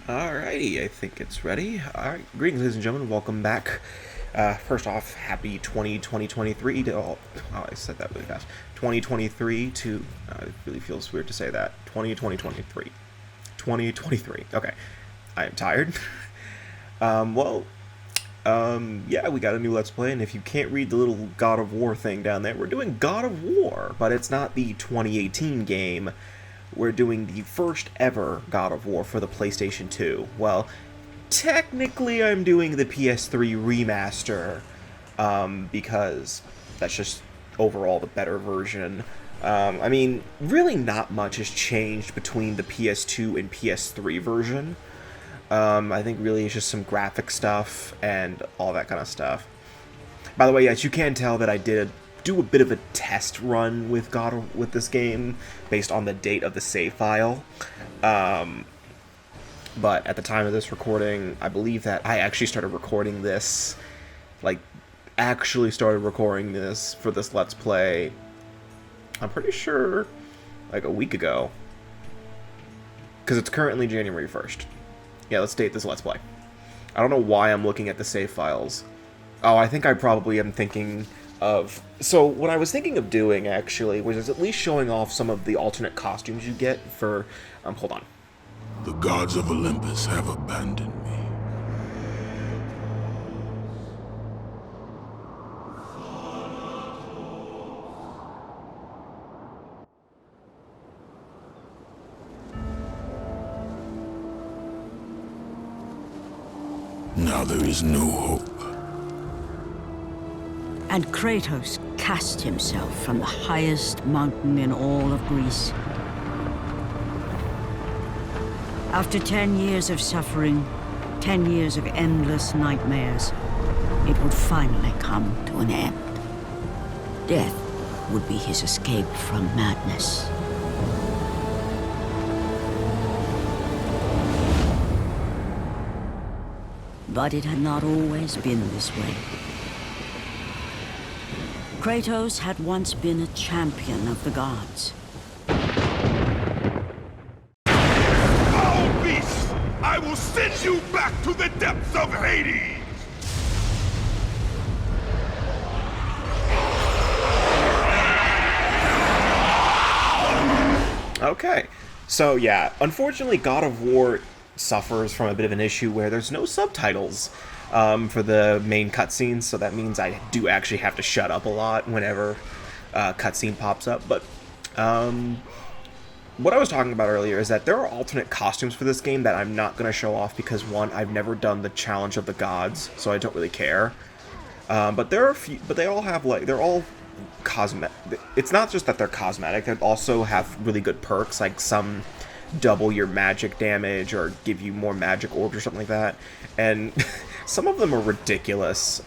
Alrighty, I think it's ready. Alright, greetings, ladies and gentlemen. Welcome back. First off, happy 2023 to all. Oh, I said that really fast. 2023 to. It really feels weird to say that. 2023. 2023. Okay. I am tired. well, yeah, we got a new Let's Play, and if you can't read the little God of War thing down there, we're doing God of War, but it's not the 2018 game. We're doing the first ever God of War for the PlayStation 2. Well, technically I'm doing the PS3 remaster, because that's just overall the better version. I mean, really not much has changed between the PS2 and PS3 version. I think really it's just some graphic stuff and all that kind of stuff. By the way, yes, you can tell that I did do a bit of a test run with with this game based on the date of the save file. But at the time of this recording, I believe that I actually started recording this, actually started recording this for this Let's Play, I'm pretty sure, like a week ago. Because it's currently January 1st. Yeah, let's date this Let's Play. I don't know why I'm looking at the save files. Oh, I think I probably am thinking of... So, what I was thinking of doing, actually, was at least showing off some of the alternate costumes you get for... hold on. The gods of Olympus have abandoned me. Now there is no hope. And Kratos cast himself from the highest mountain in all of Greece. After 10 years of suffering, 10 years of endless nightmares, it would finally come to an end. Death would be his escape from madness. But it had not always been this way. Kratos had once been a champion of the gods. Foul beast! I will send you back to the depths of Hades! Okay, so yeah, unfortunately God of War suffers from a bit of an issue where there's no subtitles for the main cutscenes, so that means I do actually have to shut up a lot whenever a cutscene pops up. But what I was talking about earlier is that there are alternate costumes for this game that I'm not going to show off because, one, I've never done the Challenge of the Gods, so I don't really care. But there are a few, but they all have, they're all cosmetic. It's not just that they're cosmetic, they also have really good perks, like some double your magic damage or give you more magic orbs or something like that. And some of them are ridiculous.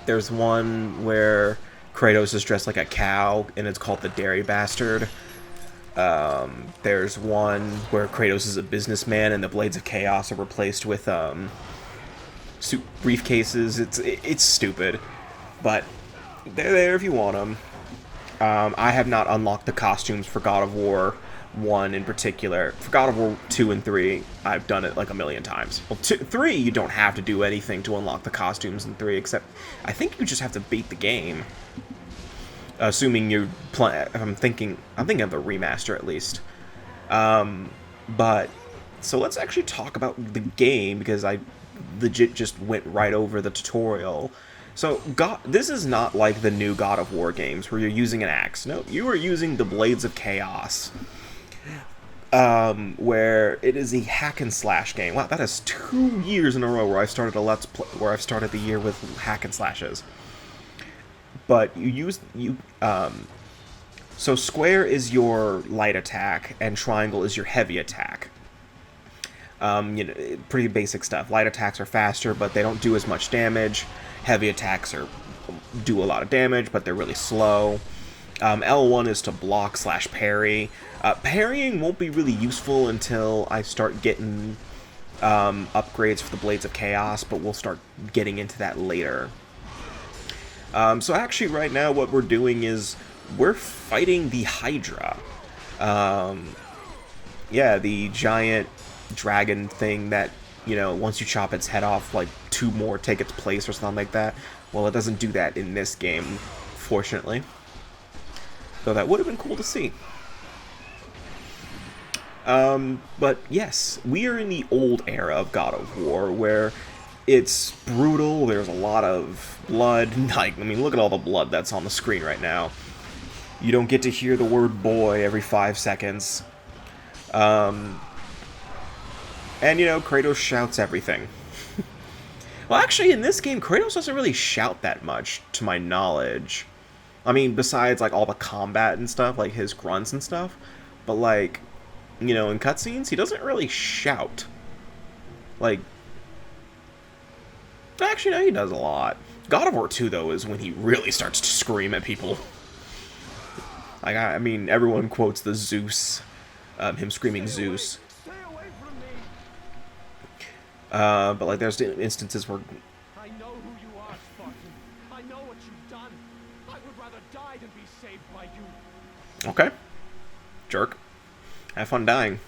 There's one where Kratos is dressed like a cow, and it's called the Dairy Bastard. There's one where Kratos is a businessman, and the Blades of Chaos are replaced with suit briefcases. It's stupid, but they're there if you want them. I have not unlocked the costumes for God of War 1 in particular. For God of War 2 and 3, I've done it like a million times. Well, 3, you don't have to do anything to unlock the costumes in 3, except I think you just have to beat the game. Assuming you're I'm thinking of the remaster at least. But so let's actually talk about the game, because I legit just went right over the tutorial. So this is not like the new God of War games where you're using an axe. No, you are using the Blades of Chaos. Where it is a hack and slash game. Wow, that is 2 years in a row where I've started the year with hack and slashes. But so square is your light attack and triangle is your heavy attack. Pretty basic stuff. Light attacks are faster, but they don't do as much damage. Heavy attacks do a lot of damage, but they're really slow. L1 is to block / parry. Parrying won't be really useful until I start getting upgrades for the Blades of Chaos, but we'll start getting into that later. So actually right now what we're doing is we're fighting the Hydra. Yeah, the giant dragon thing that, you know, once you chop its head off, like 2 more take its place or something like that. Well, it doesn't do that in this game, fortunately. Though that would have been cool to see. But yes, we are in the old era of God of War, where it's brutal, there's a lot of blood. Like, I mean, look at all the blood that's on the screen right now. You don't get to hear the word boy every 5 seconds. And, you know, Kratos shouts everything. Well, actually, in this game, Kratos doesn't really shout that much, to my knowledge. I mean, besides, like, all the combat and stuff, like his grunts and stuff. But, like, you know, in cutscenes, he doesn't really shout. Like, actually, no, he does a lot. God of War 2, though, is when he really starts to scream at people. Like, I mean, everyone quotes the Zeus, him screaming Zeus. But, like, there's instances where... I know who you are, Spartan. I know what you've done. I would rather die than be saved by you. Okay. Jerk. Have fun dying.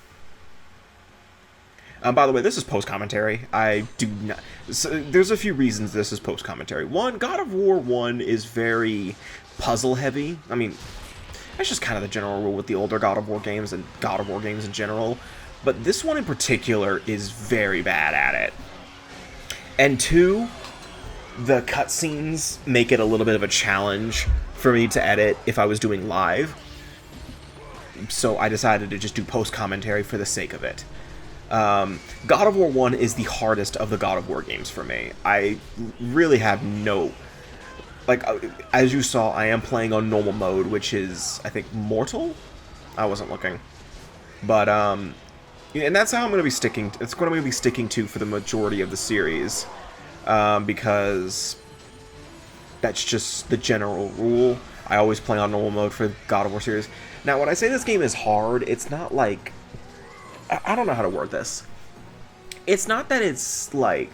By the way, this is post-commentary. I do not... So, there's a few reasons this is post-commentary. One, God of War 1 is very puzzle-heavy. I mean, that's just kind of the general rule with the older God of War games and God of War games in general. But this one in particular is very bad at it. And 2, the cutscenes make it a little bit of a challenge for me to edit if I was doing live. So I decided to just do post-commentary for the sake of it. God of War 1 is the hardest of the God of War games for me. I really have no... Like, as you saw, I am playing on normal mode, which is, I think, mortal? I wasn't looking. But, and that's how I'm going to be sticking... It's what I'm going to be sticking to for the majority of the series. Because that's just the general rule. I always play on normal mode for God of War series. Now, when I say this game is hard, it's not like... I don't know how to word this. It's not that it's like...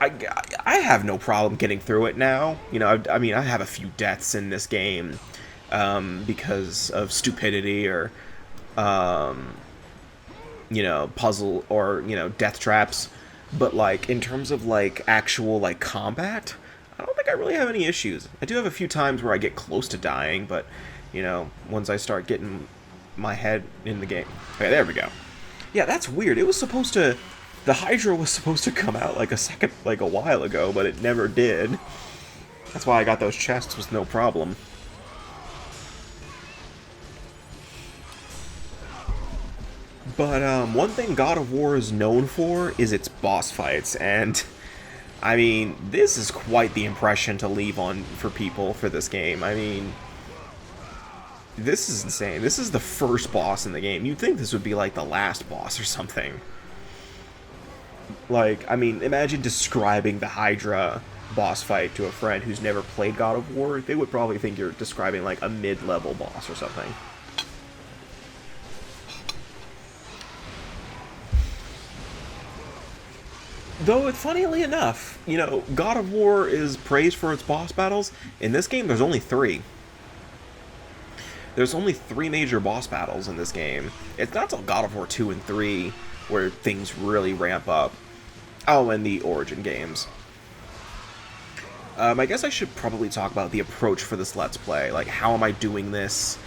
I have no problem getting through it now. You know, I mean, I have a few deaths in this game because of stupidity or, you know, puzzle or, you know, death traps. But, like, in terms of, like, actual, like, combat, I don't think I really have any issues. I do have a few times where I get close to dying, but, you know, once I start getting my head in the game. Okay, there we go. Yeah, that's weird. It was supposed to... The Hydra was supposed to come out, like, a while ago, but it never did. That's why I got those chests with no problem. But, one thing God of War is known for is its boss fights, and... I mean, this is quite the impression to leave on for people for this game. I mean... This is insane. This is the first boss in the game. You'd think this would be, like, the last boss or something. Like, I mean, imagine describing the Hydra boss fight to a friend who's never played God of War. They would probably think you're describing, like, a mid-level boss or something. Though, funnily enough, you know, God of War is praised for its boss battles. In this game, there's only 3. There's only 3 major boss battles in this game. It's not till God of War 2 and 3 where things really ramp up. Oh, and the Origin games. I guess I should probably talk about the approach for this Let's Play. Like, how am I doing this?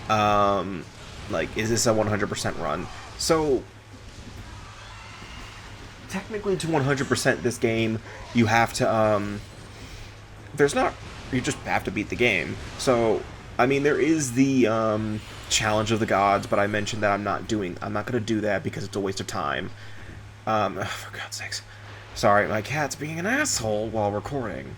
Like, is this a 100% run? So, technically to 100% this game, you have to, you just have to beat the game. So, I mean, there is the, Challenge of the Gods, but I mentioned that I'm not going to do that because it's a waste of time. For God's sakes. Sorry, my cat's being an asshole while recording.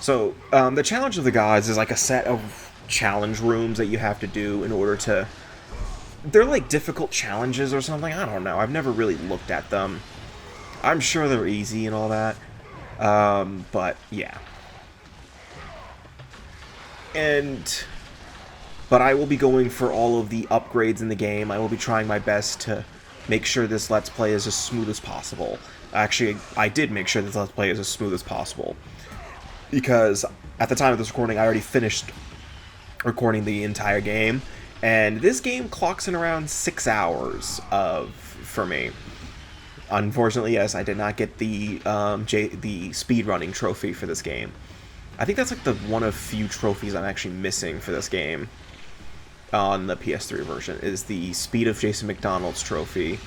So, the Challenge of the Gods is like a set of challenge rooms that you have to do in order to... They're like difficult challenges or something, I don't know. I've never really looked at them. I'm sure they're easy and all that. But, yeah. And But I will be going for all of the upgrades in the game. I will be trying my best to make sure this Let's Play is as smooth as possible. Actually, I did make sure this Let's Play is as smooth as possible. Because at the time of this recording, I already finished recording the entire game. And this game clocks in around 6 hours for me. Unfortunately, yes, I did not get the speedrunning trophy for this game. I think that's like the one of few trophies I'm actually missing for this game on the PS3 version, is the Speed of Jason McDonald's trophy,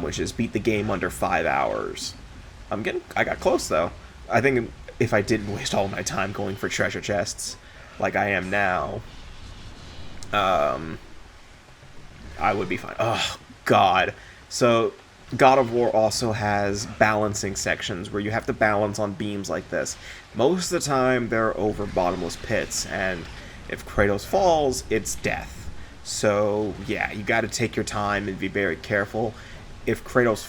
which is beat the game under 5 hours. I got close though. I think if I didn't waste all my time going for treasure chests, like I am now, I would be fine. Oh, God. So, God of War also has balancing sections where you have to balance on beams like this. Most of the time, they're over bottomless pits, and if Kratos falls, it's death. So, yeah, you gotta take your time and be very careful. If Kratos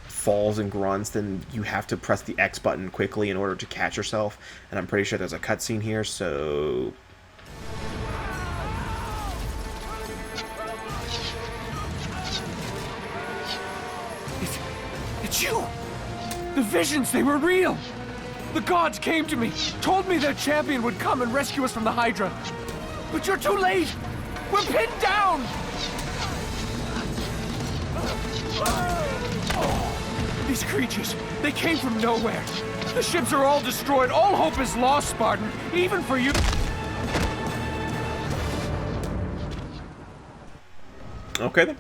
falls and grunts, then you have to press the X button quickly in order to catch yourself. And I'm pretty sure there's a cutscene here, so... It's you! The visions, they were real! The gods came to me, told me their champion would come and rescue us from the Hydra. But you're too late! We're pinned down! These creatures, they came from nowhere. The ships are all destroyed. All hope is lost, Spartan. Even for you. Okay then.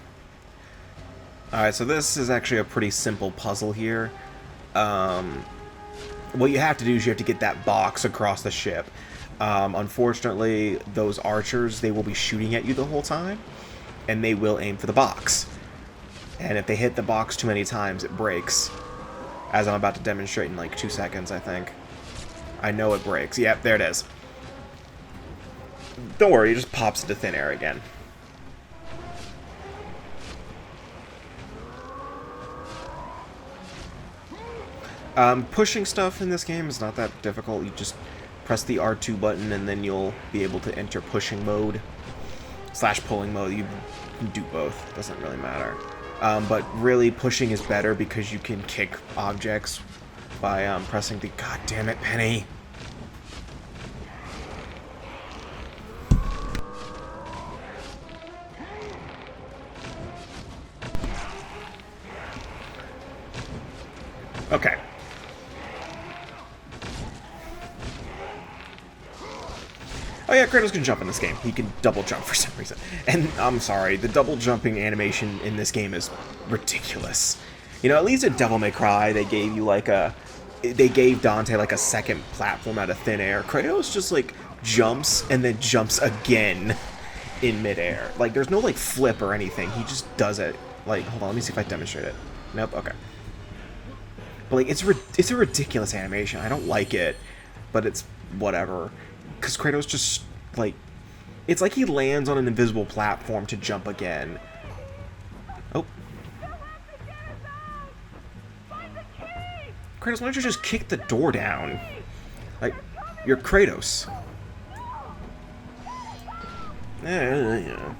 Alright, so this is actually a pretty simple puzzle here. What you have to do is you have to get that box across the ship. Unfortunately, those archers, they will be shooting at you the whole time, and they will aim for the box. And if they hit the box too many times, it breaks. As I'm about to demonstrate in like 2 seconds, I think. I know it breaks. Yep, there it is. Don't worry, it just pops into thin air again. Pushing stuff in this game is not that difficult. You just press the R2 button and then you'll be able to enter pushing mode. / pulling mode. You can do both. Doesn't really matter. But really, pushing is better because you can kick objects by pressing the... God damn it, Penny! Okay. Oh yeah, Kratos can jump in this game. He can double jump for some reason. And I'm sorry, the double jumping animation in this game is ridiculous. You know, at least in Devil May Cry, they gave you like they gave Dante like a second platform out of thin air. Kratos just like jumps and then jumps again in midair. Like there's no like flip or anything. He just does it. Like, hold on, let me see if I demonstrate it. Nope, okay. But like it's a ridiculous animation. I don't like it, but it's whatever. Because Kratos just, like... It's like he lands on an invisible platform to jump again. Oh. Kratos, why don't you just kick the door down? Like, you're Kratos. Yeah.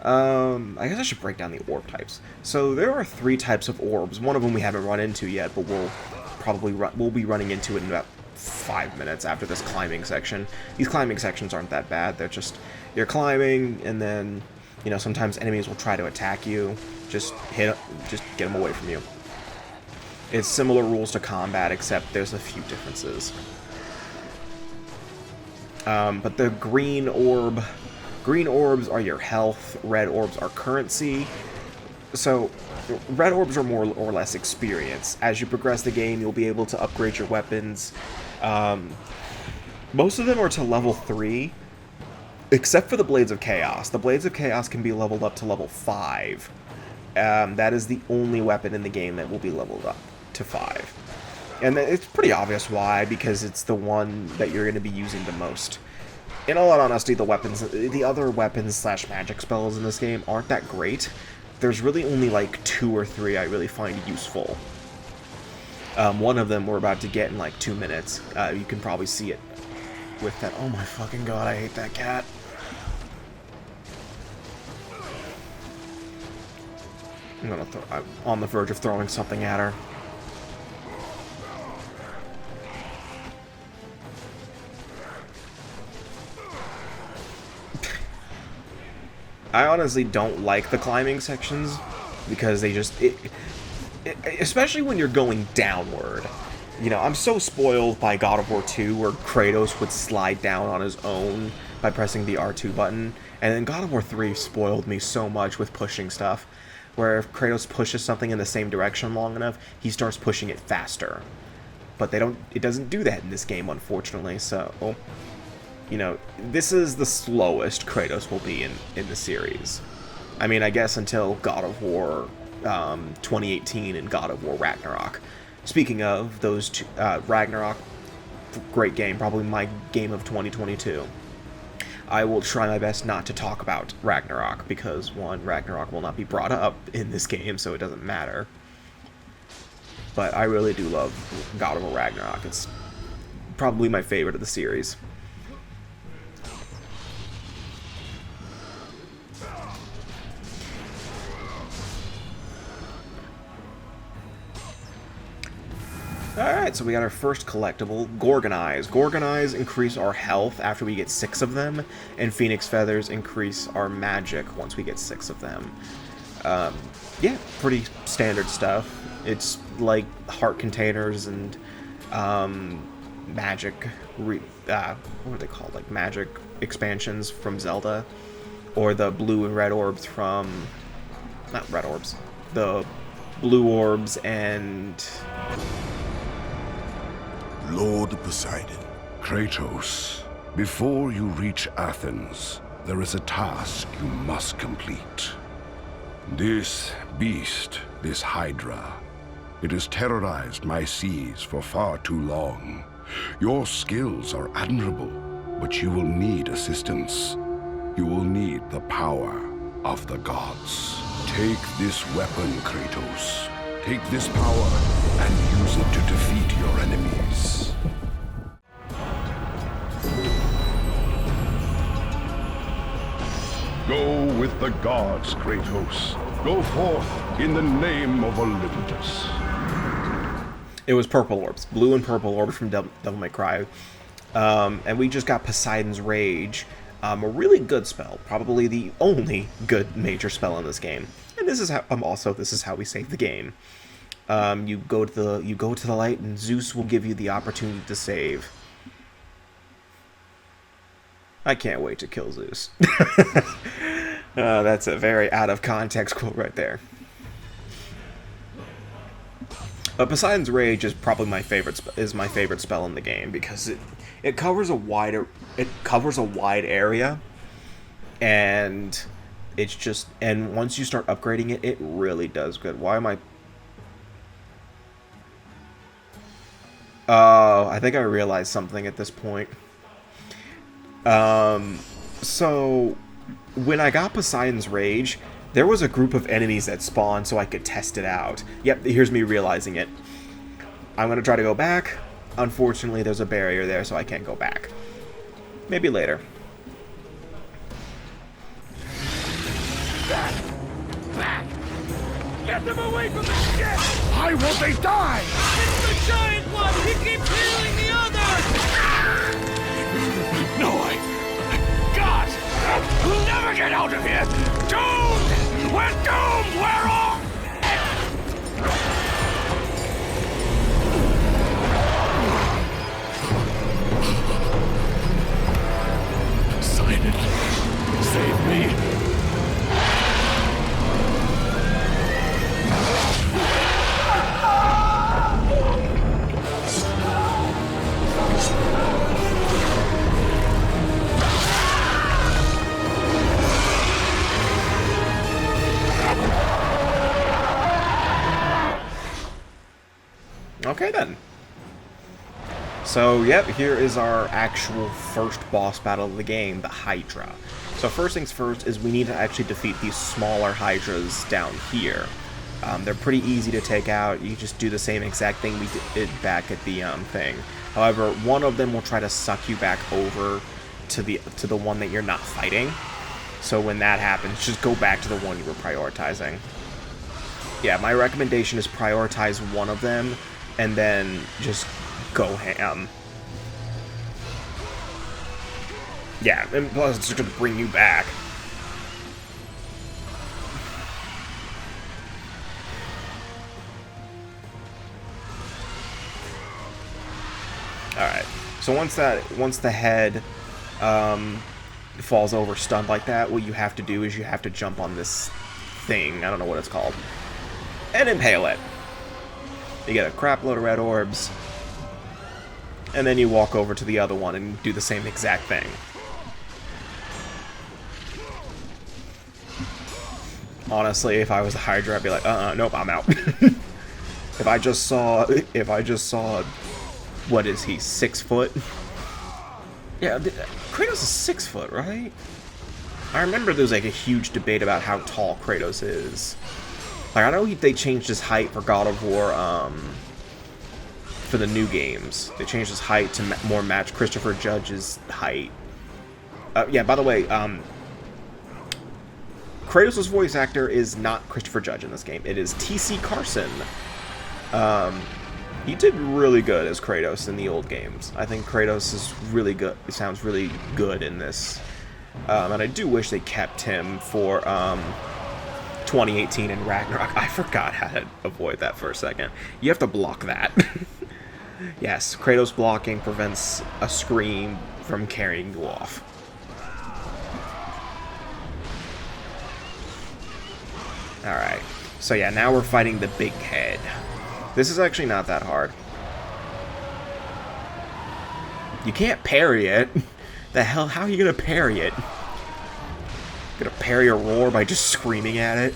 I guess I should break down the orb types. So there are 3 types of orbs. One of them we haven't run into yet, but we'll be running into it in about 5 minutes after this climbing section. These climbing sections aren't that bad. They're just, you're climbing, and then, you know, sometimes enemies will try to attack you. Just get them away from you. It's similar rules to combat, except there's a few differences. But the green orbs are your health, red orbs are currency. So, red orbs are more or less experience. As you progress the game, you'll be able to upgrade your weapons. Most of them are to level 3, except for the Blades of Chaos. The Blades of Chaos can be leveled up to level 5. That is the only weapon in the game that will be leveled up to 5. And it's pretty obvious why, because it's the one that you're going to be using the most. In all honesty, the other weapons / magic spells in this game aren't that great. There's really only like 2 or 3 I really find useful. One of them we're about to get in like 2 minutes. You can probably see it with that. Oh my fucking god, I hate that cat. I'm on the verge of throwing something at her. I honestly don't like the climbing sections because they just... especially when you're going downward. You know, I'm so spoiled by God of War 2 where Kratos would slide down on his own by pressing the R2 button. And then God of War 3 spoiled me so much with pushing stuff. Where if Kratos pushes something in the same direction long enough, he starts pushing it faster. But it doesn't do that in this game, unfortunately, so... You know, this is the slowest Kratos will be in the series. I mean, I guess until God of War 2018 and God of War Ragnarok. Speaking of those two, Ragnarok, great game, probably my game of 2022. I will try my best not to talk about Ragnarok, because one, Ragnarok will not be brought up in this game, so it doesn't matter. But I really do love God of War Ragnarok. It's probably my favorite of the series. Alright, so we got our first collectible, Gorgonize. Gorgonize increase our health after we get 6 of them, and Phoenix Feathers increase our magic once we get 6 of them. Yeah, pretty standard stuff. It's like heart containers and magic, what are they called? Like magic expansions from Zelda, or the blue and red orbs from, not red orbs, the blue orbs and... Lord Poseidon. Kratos, before you reach Athens, there is a task you must complete. This beast, this Hydra, it has terrorized my seas for far too long. Your skills are admirable, but you will need assistance. You will need the power of the gods. Take this weapon, Kratos. Take this power and use it to defeat your enemies. Go with the gods, Kratos. Go forth in the name of Olympus. It was purple orbs. Blue and purple orbs from Devil May Cry. And we just got Poseidon's Rage. A really good spell. Probably the only good major spell in this game. And this is how this is how we save the game. You go to the light, and Zeus will give you the opportunity to save. I can't wait to kill Zeus. That's a very out of context quote right there. Poseidon's Rage is probably my favorite spell in the game because it covers a wide area, and it's just, and once you start upgrading it, it really does good. Why am I? Oh, I think I realized something at this point. So when I got Poseidon's Rage, there was a group of enemies that spawned so I could test it out. Yep, here's me realizing it. I'm gonna try to go back. Unfortunately, there's a barrier there, so I can't go back. Maybe later. Back! Get them away from the ship! Why won't they die? It's the giant one! He keeps healing the others! No, God! We'll never get out of here! Doomed! We're doomed! We're off! Poseidon, save me! Okay then. So, yep, here is our actual first boss battle of the game, the Hydra. So first things first is we need to actually defeat these smaller Hydras down here. They're pretty easy to take out. You just do the same exact thing we did back at the thing. However, one of them will try to suck you back over to the one that you're not fighting. So when that happens, just go back to the one you were prioritizing. Yeah, my recommendation is prioritize one of them and then just go ham. Yeah, and plus it's just going to bring you back. Alright, so once the head falls over stunned like that, what you have to do is you have to jump on this thing, I don't know what it's called, and impale it. You get a crap load of red orbs, and then you walk over to the other one and do the same exact thing. Honestly, if I was the Hydra, I'd be like, nope, I'm out. If I just saw, what is he, 6 foot? Yeah, Kratos is 6 foot, right? I remember there was like a huge debate about how tall Kratos is. Like, I know they changed his height for God of War, for the new games. They changed his height to more match Christopher Judge's height. Yeah, by the way, Kratos' voice actor is not Christopher Judge in this game. It is T.C. Carson. He did really good as Kratos in the old games. I think Kratos is really good. It sounds really good in this. And I do wish they kept him for 2018 in Ragnarok. I forgot how to avoid that for a second. You have to block that. Yes, Kratos blocking prevents a scream from carrying you off. Alright, so yeah, now we're fighting the big head. This is actually not that hard. You can't parry it. The hell, how are you gonna parry it? Gonna parry a roar by just screaming at it?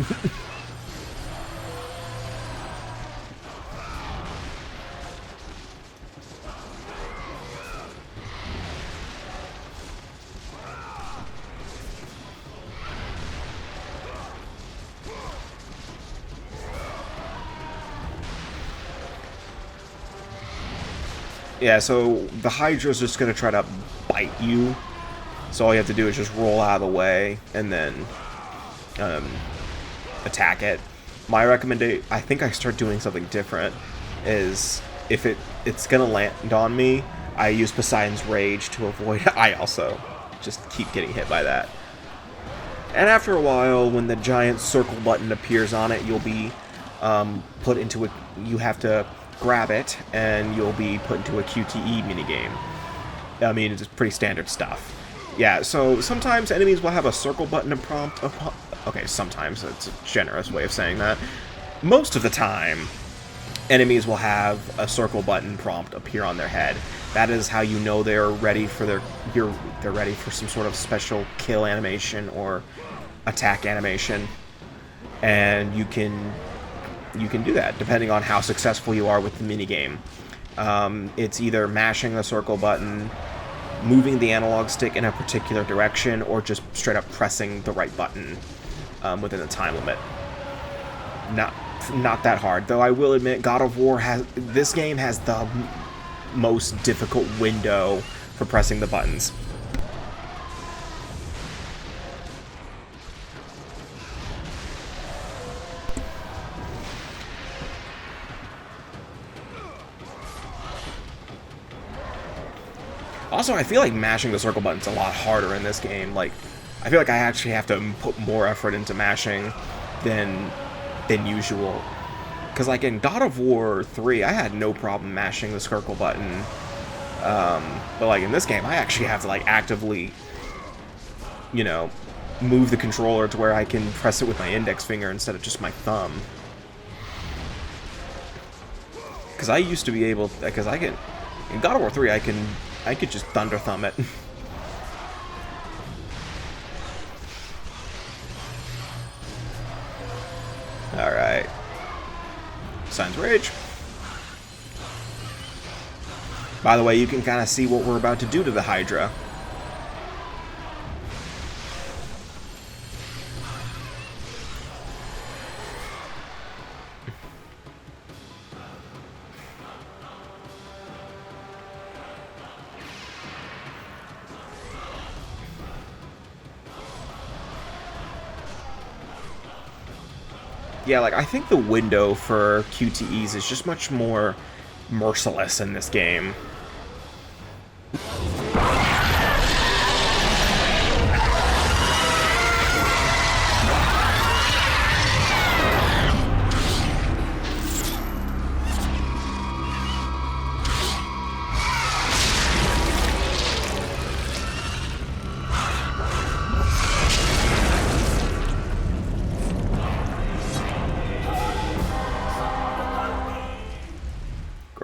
Yeah, so the Hydra's just going to try to bite you. So all you have to do is just roll out of the way and then attack it. My recommendation, I think I start doing something different, is if it's going to land on me, I use Poseidon's Rage to avoid it. I also just keep getting hit by that. And after a while, when the giant circle button appears on it, you'll be put into a... You have to grab it, and you'll be put into a QTE minigame. I mean, it's pretty standard stuff. Yeah, so sometimes enemies will have a circle button and prompt... Okay, sometimes. It's a generous way of saying that. Most of the time, enemies will have a circle button prompt appear on their head. That is how you know they're ready for they're ready for some sort of special kill animation or attack animation. And you can do that, depending on how successful you are with the minigame. It's either mashing the circle button, moving the analog stick in a particular direction, or just straight up pressing the right button within a time limit. Not that hard, though I will admit this game has the most difficult window for pressing the buttons. Also, I feel like mashing the circle button's a lot harder in this game. Like, I feel like I actually have to put more effort into mashing than usual. Because, like, in God of War 3, I had no problem mashing the circle button. But, like, in this game, I actually have to, like, actively, you know, move the controller to where I can press it with my index finger instead of just my thumb. Because I used to be able... Because I can... In God of War 3, I could just thunder thumb it. Alright. Poseidon's Rage. By the way, you can kind of see what we're about to do to the Hydra. Yeah, like, I think the window for QTEs is just much more merciless in this game.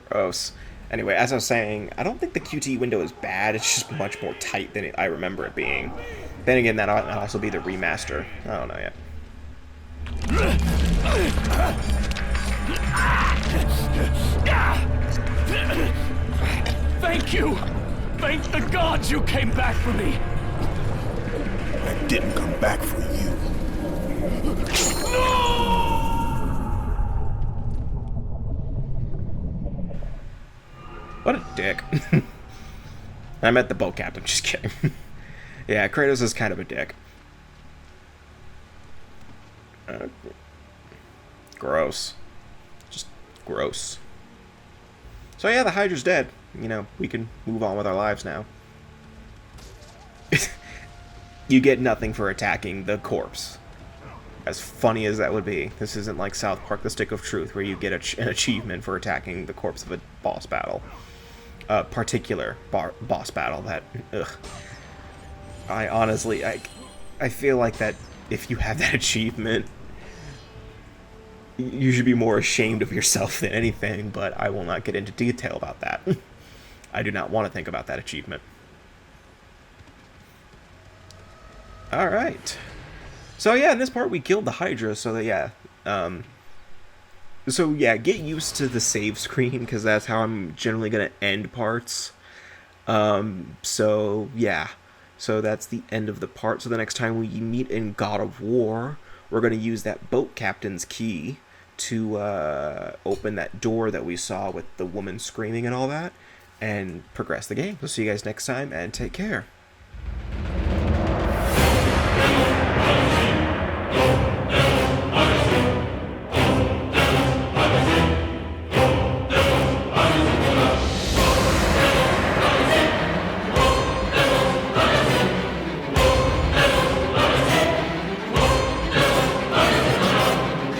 Gross. Anyway, as I was saying, I don't think the QTE window is bad. It's just much more tight than I remember it being. Then again, that might also be the remaster. I don't know yet. Thank you! Thank the gods you came back for me! I didn't come back for you. What a dick. I meant the boat captain, just kidding. Yeah, Kratos is kind of a dick. Gross. Just gross. So yeah, the Hydra's dead. You know, we can move on with our lives now. You get nothing for attacking the corpse. As funny as that would be, this isn't like South Park: The Stick of Truth, where you get an achievement for attacking the corpse of a boss battle. Particular boss battle that, ugh. I honestly, I feel like that if you have that achievement, you should be more ashamed of yourself than anything, but I will not get into detail about that. I do not want to think about that achievement. Alright. So yeah, in this part we killed the Hydra, so that, yeah. So yeah, get used to the save screen, because that's how I'm generally going to end parts. So yeah. So that's the end of the part. So the next time we meet in God of War, we're going to use that boat captain's key to open that door that we saw with the woman screaming and all that, and progress the game. We'll see you guys next time, and take care.